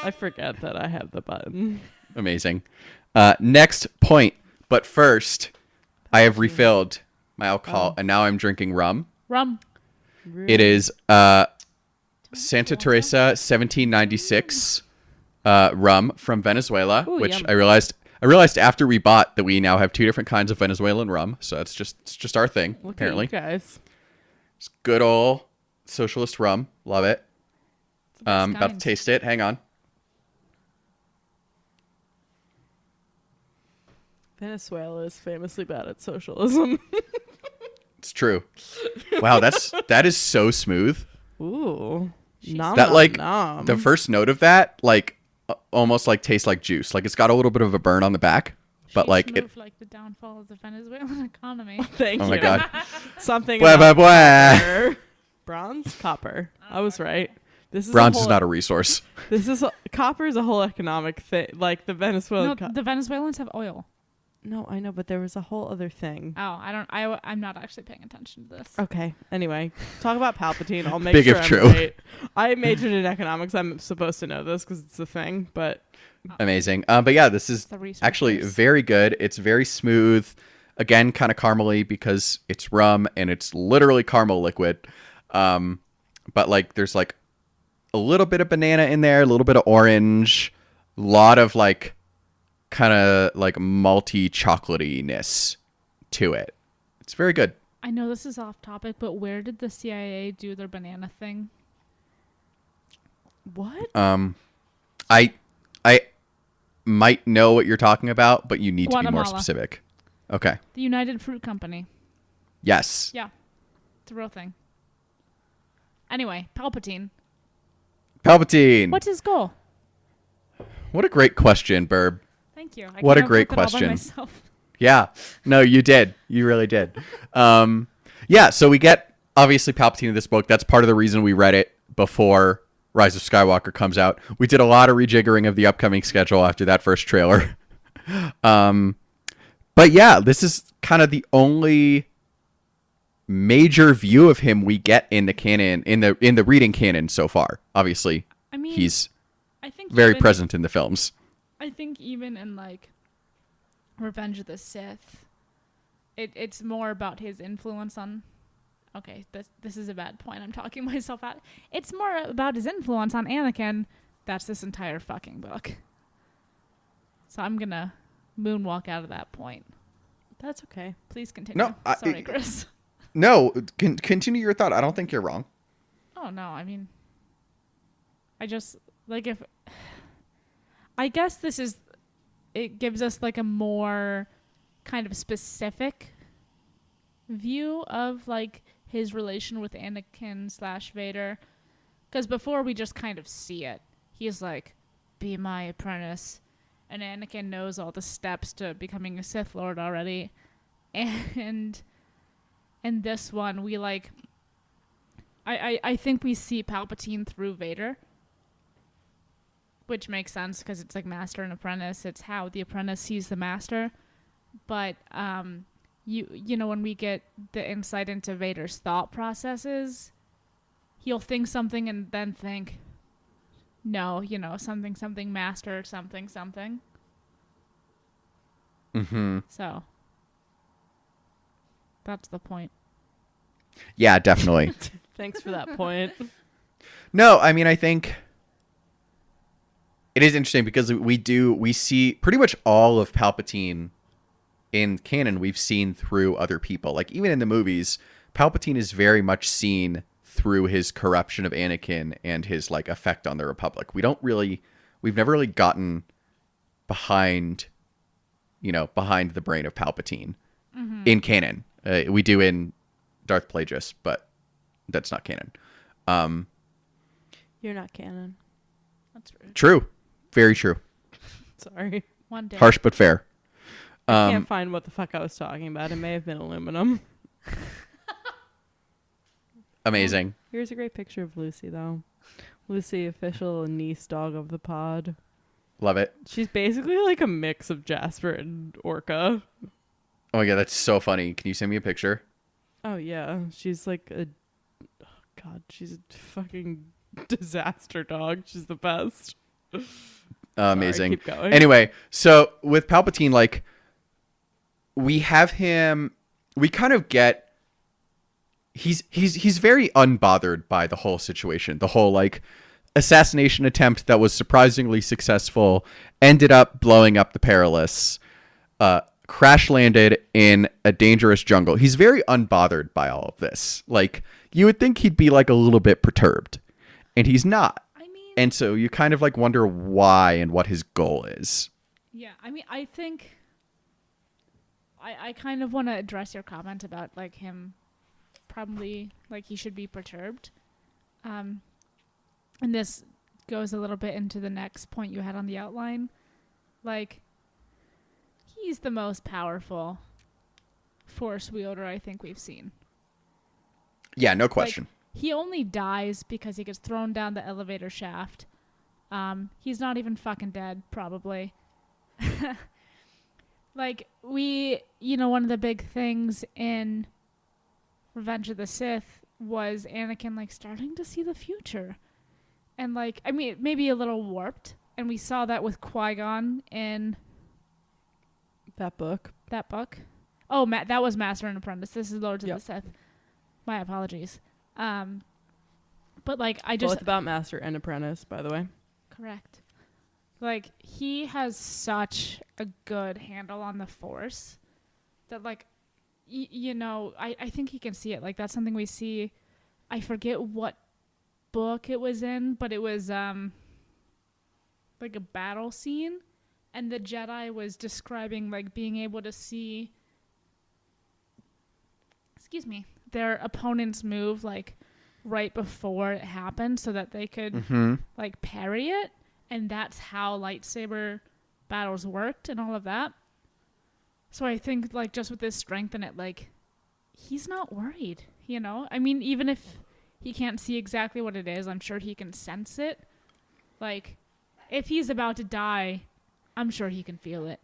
I forget that I have the button. amazing. Next point, but first, I have refilled my alcohol, and now I'm drinking rum. Rum. It is Santa Teresa 1796 rum from Venezuela, Ooh, which yum. I realized after we bought that we now have two different kinds of Venezuelan rum, so it's just our thing. Look apparently, at you guys. it's good old socialist rum. Love it. the best About to kind. taste it. Hang on. Venezuela is famously bad at socialism. It's true. Wow, that is so smooth. Ooh. Nom, That nom, like nom. the first note of that like almost like tastes like juice. Like it's got a little bit of a burn on the back, but She's like it. moved like the downfall of the Venezuelan economy. Thank Oh you. my god. Something Blah, about blah, blah. copper. Bronze? Copper. I was right. This is Bronze a is whole, not a resource. copper is a whole economic thing. Like the Venezuelan. No, the Venezuelans have oil. No, I know, but there was a whole other thing. Oh, I'm not actually paying attention to this. Okay. Anyway, talk about Palpatine. I'll make Big sure if I'm true. right. I majored in economics. I'm supposed to know this because it's a thing. But Amazing. But yeah, this is The resources. actually very good. It's very smooth. Again, kind of caramely because it's rum and it's literally caramel liquid. But like there's like a little bit of banana in there, a little bit of orange, a lot of like kind of like malty chocolatiness to it. It's very good. I know this is off topic, but where did the CIA do their banana thing? What? I might know what you're talking about, but you need to be more Guatemala. specific. Okay. The United Fruit Company. Yes. Yeah. It's a real thing. Anyway, Palpatine. Palpatine. What's his goal? What a great question, Burb. Thank you. What a came up great with it all by question. myself. Yeah. No, you did. You really did. Yeah, so we get, obviously, Palpatine in this book. That's part of the reason we read it before Rise of Skywalker comes out. We did a lot of rejiggering of the upcoming schedule after that first trailer. But yeah, this is kind of the only major view of him we get in the canon, in the reading canon so far. Obviously, I mean, he's I think very even, present in the films. I think even in like Revenge of the Sith, it's more about his influence on. Okay, this is a bad point. I'm talking myself out. It's more about his influence on Anakin. That's this entire fucking book. So I'm gonna moonwalk out of that point. That's okay. Please continue. No, Sorry, Chris. No, continue your thought. I don't think you're wrong. Oh no, I mean, I just like if. I guess this is. It gives us like a more kind of specific view of like his relation with Anakin / Vader, because before we just kind of see it. He's like, "Be my apprentice," and Anakin knows all the steps to becoming a Sith Lord already, and this one we like. I think we see Palpatine through Vader. Which makes sense because it's like master and apprentice. It's how the apprentice sees the master. But you know, when we get the insight into Vader's thought processes, he'll think something and then think, no, you know, something master, something. Mm-hmm. So that's the point. Yeah, definitely. Thanks for that point. No, I mean, I think it is interesting because we see pretty much all of Palpatine in canon we've seen through other people. Like even in the movies, Palpatine is very much seen through his corruption of Anakin and his like effect on the Republic. We've never really gotten behind the brain of Palpatine in canon. We do in Darth Plagueis, but that's not canon. You're not canon. That's rude. True. Very true. Sorry. One day. Harsh but fair. I can't find what the fuck I was talking about. It may have been aluminum. Amazing. Here's a great picture of Lucy, though. Lucy, official niece dog of the pod. Love it. She's basically like a mix of Jasper and Orca. Oh my god, that's so funny. Can you send me a picture? Oh, yeah. She's like she's a fucking disaster dog. She's the best. Amazing. Sorry, keep going. Anyway, so with Palpatine, like, we have him. We kind of get. He's very unbothered by the whole situation. The whole like assassination attempt that was surprisingly successful ended up blowing up the Perilous. Crash landed in a dangerous jungle. He's very unbothered by all of this. Like you would think he'd be like a little bit perturbed, and he's not. And so you kind of like wonder why and what his goal is. Yeah, I mean, I think I kind of want to address your comment about like him probably like he should be perturbed. And this goes a little bit into the next point you had on the outline. Like he's the most powerful Force wielder I think we've seen. Yeah, no question. Like, he only dies because he gets thrown down the elevator shaft. He's not even fucking dead, probably. Like, one of the big things in Revenge of the Sith was Anakin, like, starting to see the future. And, like, I mean, maybe a little warped. And we saw that with Qui-Gon in... That book. Oh, that was Master and Apprentice. This is Lords of Yep. the Sith. My apologies. But like I just both about master and apprentice, by the way. correct. Like he has such a good handle on the Force that like I think he can see it. Like that's something we see. I forget what book it was in, but it was like a battle scene, and the Jedi was describing like being able to see their opponent's move like right before it happened so that they could like parry it, and that's how lightsaber battles worked and all of that. So I think like just with his strength in it, like he's not worried, I mean, even if he can't see exactly what it is, I'm sure he can sense it. Like if he's about to die, I'm sure he can feel it.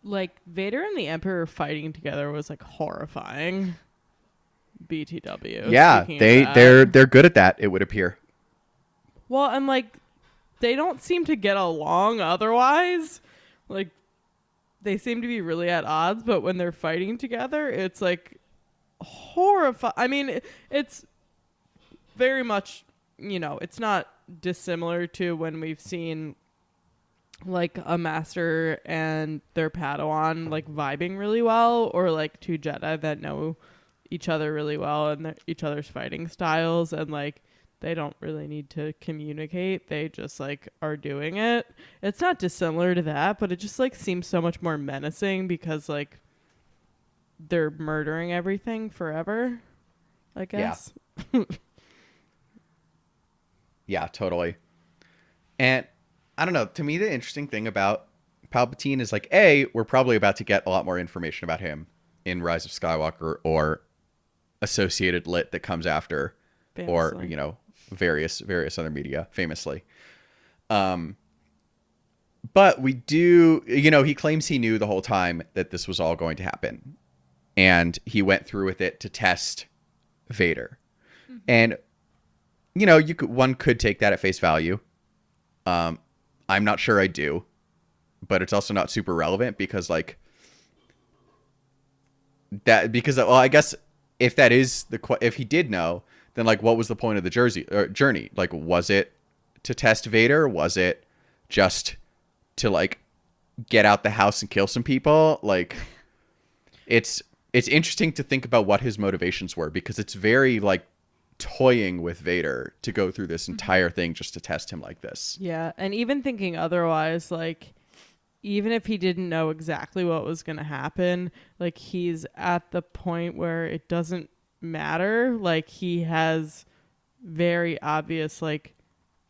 Like Vader and the Emperor fighting together was like horrifying. BTW. Yeah, they're good at that, it would appear. Well, and like they don't seem to get along otherwise. Like they seem to be really at odds, but when they're fighting together, it's like horrifying. I mean, it's very much, it's not dissimilar to when we've seen like a master and their Padawan like vibing really well, or like two Jedi that know each other really well and each other's fighting styles, and like they don't really need to communicate, they just like are doing it. It's not dissimilar to that, but it just like seems so much more menacing because like they're murdering everything forever, I guess. Yeah, totally. And I don't know, to me the interesting thing about Palpatine is like, we're probably about to get a lot more information about him in Rise of Skywalker or associated lit that comes after, famously. Or various other media, famously. But we do, he claims he knew the whole time that this was all going to happen, and he went through with it to test Vader. And one could take that at face value. I'm not sure I do, but it's also not super relevant because like that, because well, I guess if that is if he did know, then like what was the point of the journey? Like, was it to test Vader? Was it just to like get out the house and kill some people? Like, it's interesting to think about what his motivations were, because it's very like toying with Vader to go through this entire thing just to test him like this. Yeah, and even thinking otherwise, like even if he didn't know exactly what was going to happen, like he's at the point where it doesn't matter. Like he has very obvious, like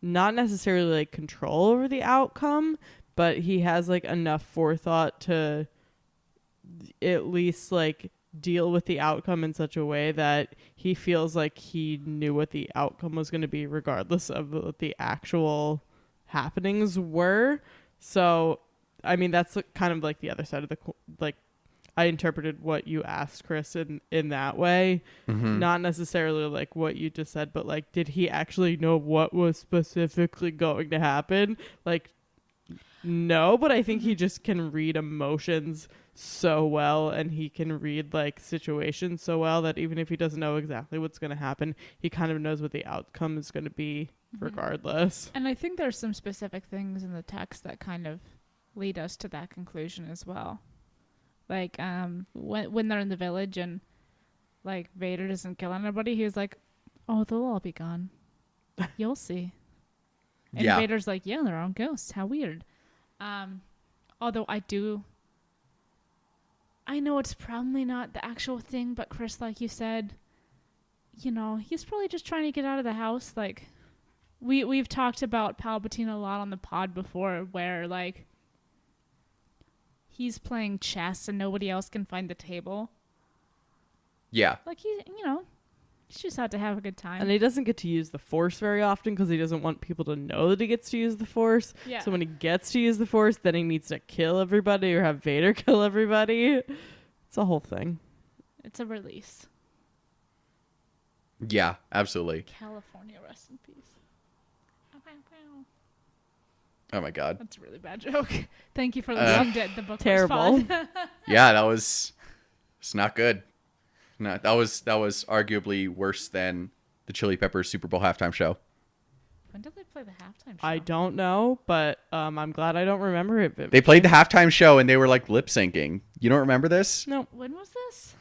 not necessarily like control over the outcome, but he has like enough forethought to at least like deal with the outcome in such a way that he feels like he knew what the outcome was going to be regardless of what the actual happenings were. So I mean, that's kind of like the other side of the like I interpreted what you asked, Chris, in that way. Not necessarily like what you just said, but like, did he actually know what was specifically going to happen? Like, no, but I think he just can read emotions so well, and he can read like situations so well that even if he doesn't know exactly what's going to happen, he kind of knows what the outcome is going to be regardless. And I think there's some specific things in the text that kind of lead us to that conclusion as well. Like when they're in the village and like Vader doesn't kill anybody, he was like, "Oh, they'll all be gone. You'll see." And Vader's like, "Yeah, they're all ghosts. How weird." Although I know it's probably not the actual thing, but Chris, like you said, he's probably just trying to get out of the house. Like we've talked about Palpatine a lot on the pod before, where like he's playing chess and nobody else can find the table. Yeah. Like he's just out to have a good time. And he doesn't get to use the Force very often because he doesn't want people to know that he gets to use the Force. Yeah. So when he gets to use the Force, then he needs to kill everybody or have Vader kill everybody. It's a whole thing. It's a release. Yeah, absolutely. California, rest in peace. Oh my God. That's a really bad joke. Thank you for listening to the book. Terrible. Yeah, it's not good. No, that was arguably worse than the Chili Peppers Super Bowl halftime show. When did they play the halftime show? I don't know, but I'm glad I don't remember it. They played the halftime show and they were like lip syncing. You don't remember this? No. When was this?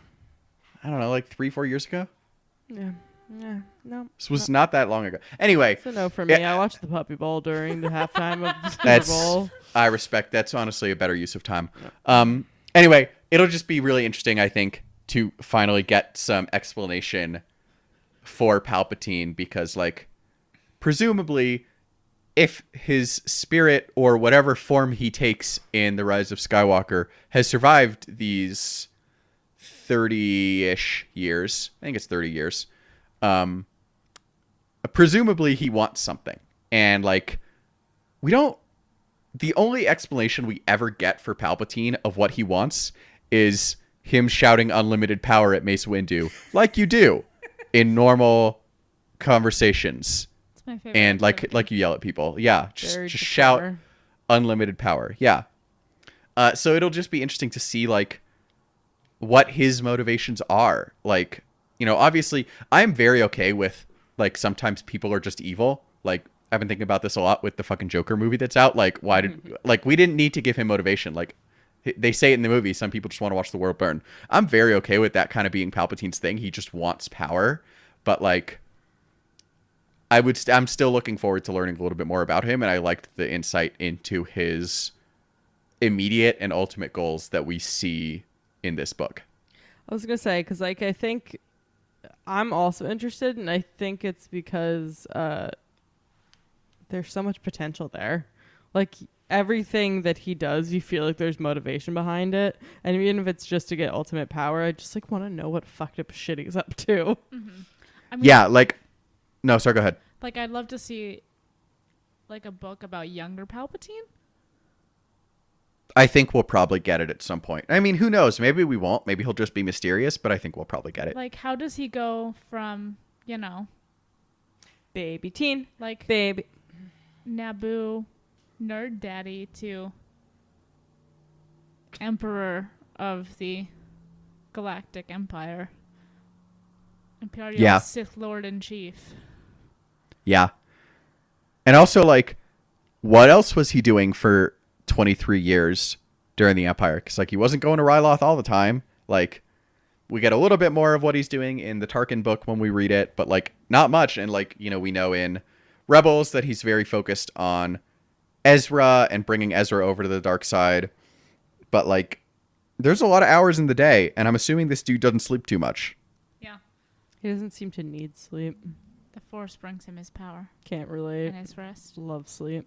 I don't know, like 3-4 years ago. Yeah. No. This was not that long ago. Anyway, It's a no for me. Yeah. I watched the Puppy Bowl during the halftime of the Super Bowl. I respect. That's honestly a better use of time. Anyway, it'll just be really interesting, I think, to finally get some explanation for Palpatine because, like, presumably, if his spirit or whatever form he takes in The Rise of Skywalker has survived these 30-ish years, I think it's 30 years, presumably he wants something. And, like, the only explanation we ever get for Palpatine of what he wants is him shouting unlimited power at Mace Windu, like you do in normal conversations. It's my favorite. And like you yell at people. Yeah, just shout unlimited power. Yeah. So it'll just be interesting to see like what his motivations are. Like, you know, obviously I'm very okay with like sometimes people are just evil. Like I've been thinking about this a lot with the fucking Joker movie that's out. Like why did like we didn't need to give him motivation. Like they say it in the movie, some people just want to watch the world burn. I'm very okay with that kind of being Palpatine's thing. He just wants power. But like I'm still looking forward to learning a little bit more about him, and I liked the insight into his immediate and ultimate goals that we see in this book. I was gonna say because like I think I'm also interested, and I think it's because there's so much potential there. Like everything that he does, you feel like there's motivation behind it, and even if it's just to get ultimate power, I just like want to know what fucked up shit he's up to. Mm-hmm. I mean, Yeah, like no, sorry, go ahead. Like I'd love to see like a book about younger Palpatine. I think we'll probably get it at some point. I mean, who knows? Maybe we won't. Maybe he'll just be mysterious, but I think we'll probably get it. Like how does he go from, you know, Baby teen, like baby. Naboo nerd daddy to emperor of the Galactic Empire, Imperial Yeah. Sith Lord in Chief. Yeah. And also, like, what else was he doing for 23 years during the Empire? Because, like, he wasn't going to Ryloth all the time. Like, we get a little bit more of what he's doing in the Tarkin book when we read it, but, like, not much. And, like, you know, we know in Rebels that he's very focused on Ezra and bringing Ezra over to the dark side. But, like, there's a lot of hours in the day, and I'm assuming this dude doesn't sleep too much. Yeah. He doesn't seem to need sleep. The Force brings him his power Can't relate. and his rest. Love sleep.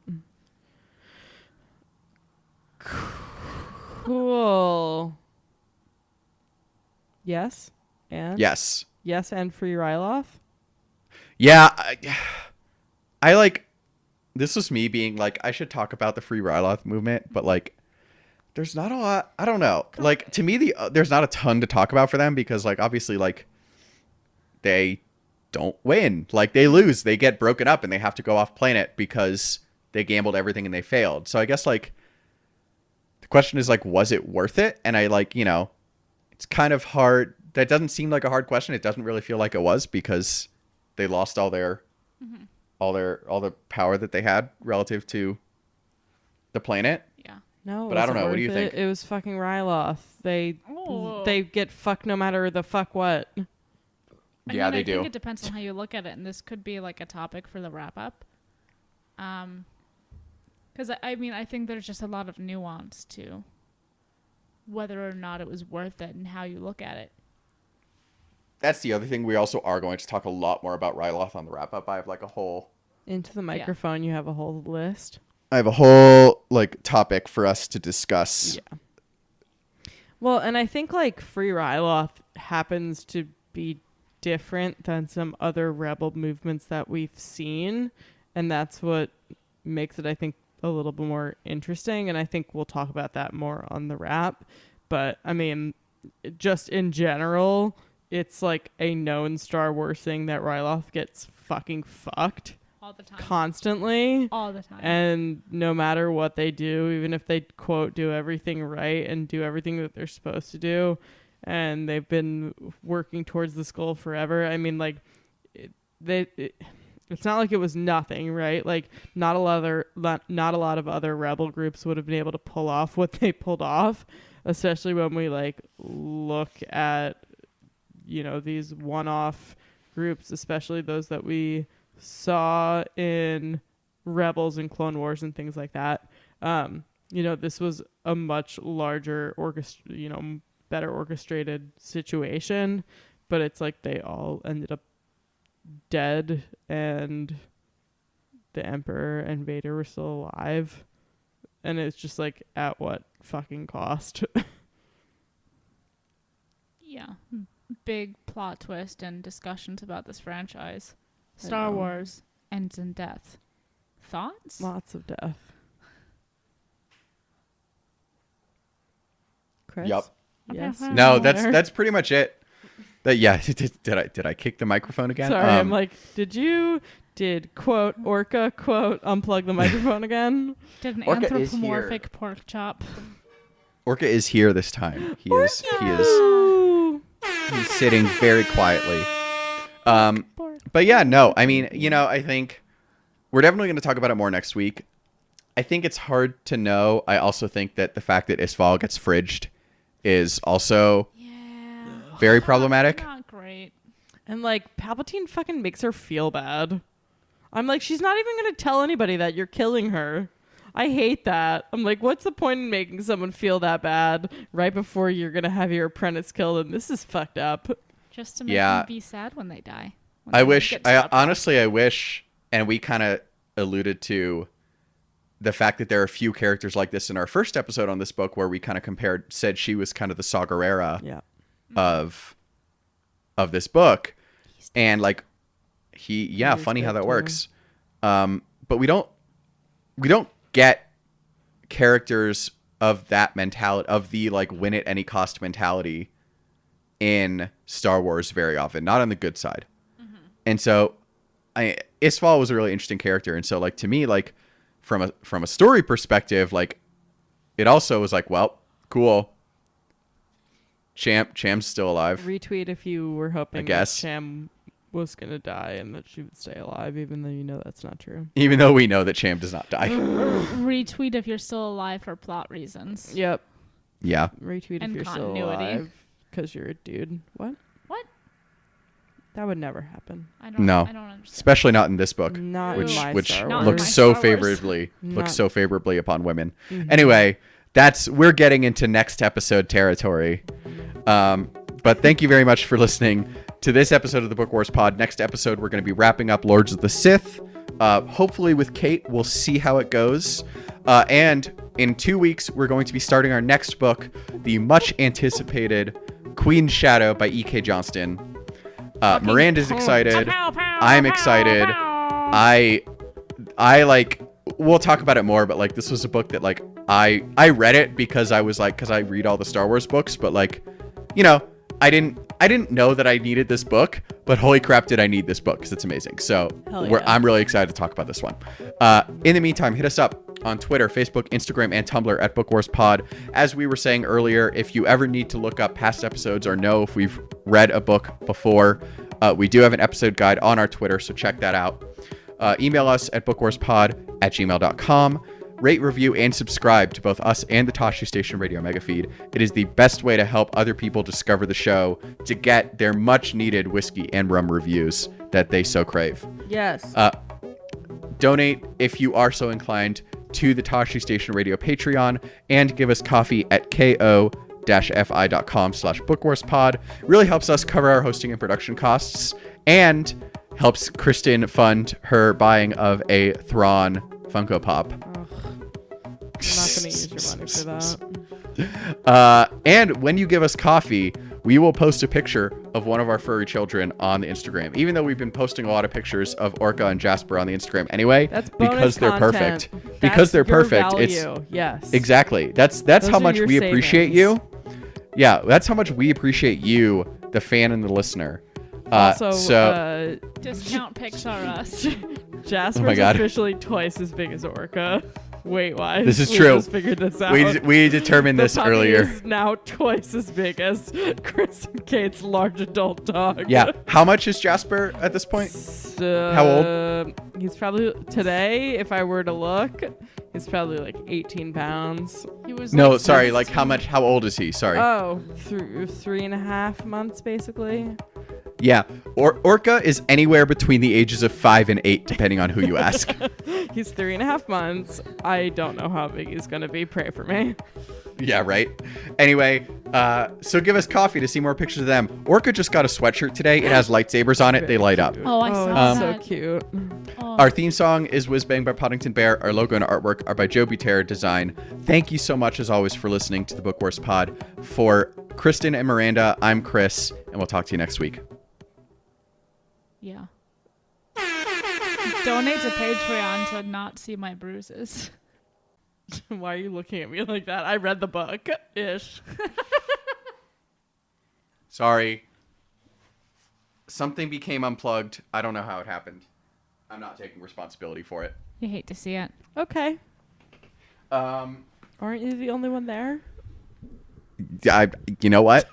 Cool. Yes. And Yes. yes, and free Ryloth. Yeah, I like, this was me being like, I should talk about the Free Ryloth movement, but like, there's not a lot, I don't know. Like, to me, there's not a ton to talk about for them because, like, obviously, like, they don't win. Like, they lose. They get broken up and they have to go off planet because they gambled everything and they failed. So I guess, like, the question is, like, was it worth it? And I, like, you know, it's kind of hard. That doesn't seem like a hard question. It doesn't really feel like it was because they lost all their all the power that they had relative to the planet. Yeah. No, But I don't wasn't know. What do worth you think? It was fucking Ryloth. Oh. They get fucked no matter the fuck what. Yeah, they I do. think it depends on how you look at it, and this could be like a topic for the wrap up. Because I mean, I think there's just a lot of nuance to whether or not it was worth it and how you look at it. That's the other thing. We also are going to talk a lot more about Ryloth on the wrap up. I have like a whole Into the microphone, you have a whole list. like topic for us to discuss. Yeah. Well, and I think like free Ryloth happens to be different than some other rebel movements that we've seen, and that's what makes it, I think, a little bit more interesting. And I think we'll talk about that more on the wrap. But I mean, just in general, it's like a known Star Wars thing that Ryloth gets fucking fucked All the time. constantly. All the time. And no matter what they do, even if they, quote, do everything right and do everything that they're supposed to do, and they've been working towards this goal forever, I mean, like, it's not like it was nothing, right? Like not a lot of other rebel groups would have been able to pull off what they pulled off, especially when we like look at, you know, these one-off groups, especially those that we saw in Rebels and Clone Wars and things like that. You know, this was a much larger better orchestrated situation, but it's like they all ended up dead and the Emperor and Vader were still alive, and it's just like, at what fucking cost? Yeah. Big plot twist and discussions about this franchise. Star Wars ends in death. Thoughts? Lots of death. Chris? Yup. Yes. No, that's pretty much it. Did I kick the microphone again? Sorry, I'm like, did quote Orca quote unplug the microphone again? Did an Orca is anthropomorphic pork chop? Orca is here this time. He's sitting very quietly. But yeah, no, I mean, you know, I think we're definitely going to talk about it more next week. I think it's hard to know. I also think that the fact that Isval gets fridged is also very problematic. Not great. And like Palpatine fucking makes her feel bad. I'm like, she's not even going to tell anybody that you're killing her. I hate that. I'm like, what's the point in making someone feel that bad right before you're going to have your apprentice killed? And this is fucked up. Just to make them be sad when they die. I wish, and we kind of alluded to the fact that there are a few characters like this in our first episode on this book where we kind of said she was kind of the Saw Gerrera of this book. And like, funny how that works. But we don't get characters of that mentality, of the like win at any cost mentality in Star Wars very often, not on the good side. And so Isval was a really interesting character. And so like, to me, like from a story perspective, like it also was like, well, cool. Cham's still alive. Retweet if you were hoping I guess that Cham was going to die and that she would stay alive, even though you know that's not true. Even though we know that Cham does not die. Retweet if you're still alive for plot reasons. Yep. Yeah. Retweet and if you're still alive because you're a dude. What? That would never happen. I don't understand. Especially not in this book, Not which in my which Star Wars. looks so favorably upon women. Mm-hmm. Anyway, we're getting into next episode territory. But thank you very much for listening to this episode of the Book Wars Pod. Next episode, we're going to be wrapping up Lords of the Sith. Hopefully with Kate. We'll see how it goes. And in 2 weeks, we're going to be starting our next book, the much anticipated Queen's Shadow by E.K. Johnston. Miranda's excited. I'm excited. I like, we'll talk about it more, but like, this was a book that like, I read it because I was like, because I read all the Star Wars books, but like, you know, I didn't know that I needed this book, but holy crap, did I need this book, because it's amazing. So I'm really excited to talk about this one. In the meantime, hit us up on Twitter, Facebook, Instagram, and Tumblr at Book Wars Pod. As we were saying earlier, if you ever need to look up past episodes or know if we've read a book before, we do have an episode guide on our Twitter, so check that out. Email us at bookwarspod@gmail.com. Rate, review, and subscribe to both us and the Tashi Station Radio Mega Feed. It is the best way to help other people discover the show to get their much-needed whiskey and rum reviews that they so crave. Yes. Donate, if you are so inclined, to the Tashi Station Radio Patreon, and give us coffee at ko-fi.com/bookwarspod. Really helps us cover our hosting and production costs, and helps Kristen fund her buying of a Thrawn Funko Pop. I'm not going to use your money for that. And when you give us coffee, we will post a picture of one of our furry children on the Instagram. Even though we've been posting a lot of pictures of Orca and Jasper on the Instagram anyway, that's because they're content. perfect. Because they're perfect. Value. Yes. Exactly. That's how much we appreciate you. Yeah, that's how much we appreciate you, the fan and the listener. Also, discount pics are us. Jasper's officially twice as big as Orca. weight wise. This is We true. just figured this out. We determined The this puppy earlier. is now twice as big as Chris and Kate's large adult dog. Yeah. How much is Jasper at this point? How old? He's probably today. If I were to look, he's probably like 18 pounds. He was No, like sorry. Like 16. how old is he? Sorry. Oh, 3.5 months basically. Yeah. Orca is anywhere between the ages of 5 and 8, depending on who you ask. He's 3.5 months. I don't know how big he's gonna be. Pray for me. Yeah, right. Anyway, so give us coffee to see more pictures of them. Orca just got a sweatshirt today. It has lightsabers on it. They light up. Oh, I saw it's that. so cute. Oh. Our theme song is Whiz Bang by Poddington Bear. Our logo and artwork are by Joe Butera Design. Thank you so much, as always, for listening to the Book Wars Pod. For Kristen and Miranda, I'm Chris, and we'll talk to you next week. Yeah. Donate to Patreon to not see my bruises. Why are you looking at me like that? I read the book ish. Sorry. Something became unplugged. I don't know how it happened. I'm not taking responsibility for it. You hate to see it. Okay. Um, Aren't you the only one there? you know what?